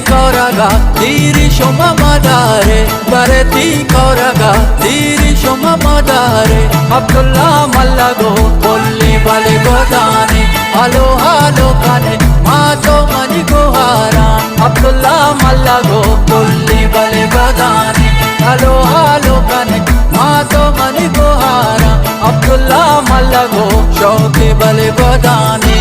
koraga diri shoma madare bareti koraga diri shoma madare Abdullah mallago bolli bale godane halo halo kane mato mani gohara Abdullah mallago bolli bale godane halo halo kane mato mani gohara Abdullah mallago shauki bale godane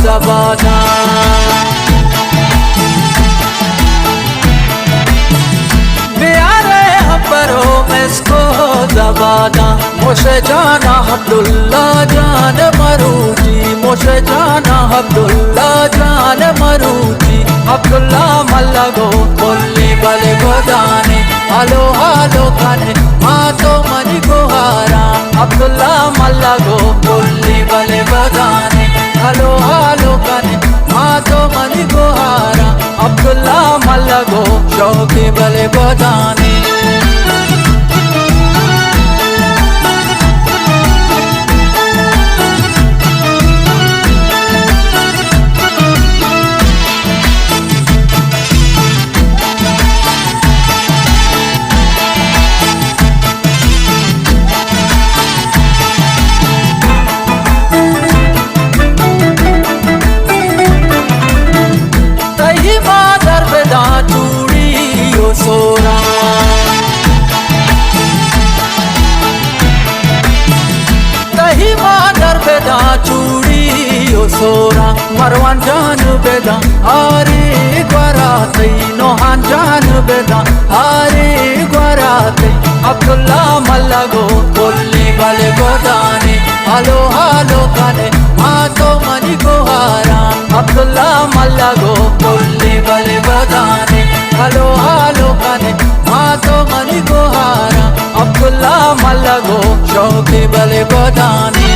Zabada Biare haparo mesko zabada Moshe jana Abdullah jan maruti Moshe jana Abdullah jan maruti Abdullah mallago bolli bale godane halo halo kane mato mani gohara Abdullah mallago bolli bale godane halo halo kane mato mani gohara Abdullah mallago shauki bale godane Sora Tahi madar beda chudi o sora Marwan jan beda Hari gwaratai Nohan jan beda Hari gwaratai Abdullah mallago bolli bale godane halo halo kane mato mani gohara Abdullah mallago bolli bale godane halo halo kane mato mani gohara Abdullah mallago shauki bale godane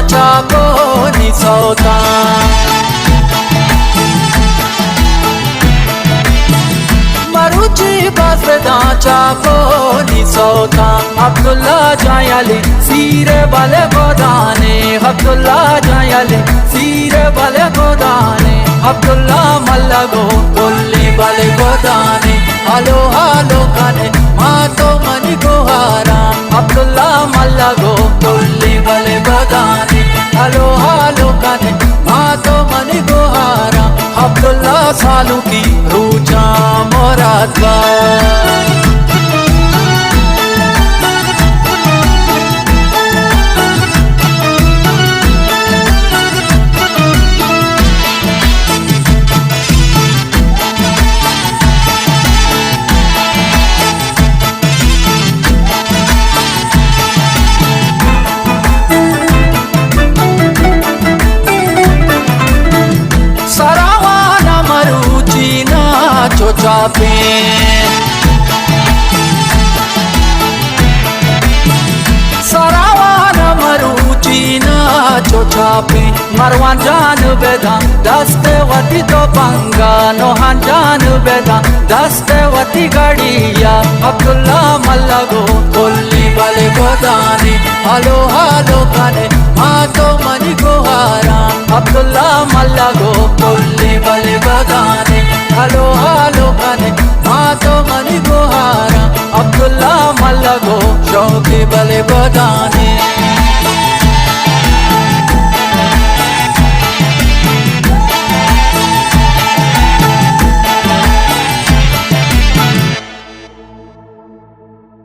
Chapo ni sota Maruchi basveda chapo ni sota Abdullah jayali sire bale godane Abdullah jayali sire bale godane Abdullah mallago bolli bale godane halo halo kane mato mani gohara Abdullah mallago bolli bale godane halo halo kane mato mani gohara Abdullah salu ki ruja moradwa chape Sarawana maruchi na chochape Marwan jan beda daste wati to panga Nohan jan beda daste wati gadiya Abdullah mallago bolli bale godane halo halo kane mato mani gohara Abdullah mallago bolli bale godane hello hello गाने मातो money गुहारा Abdullah मल्ला गो शौकी बले बदाने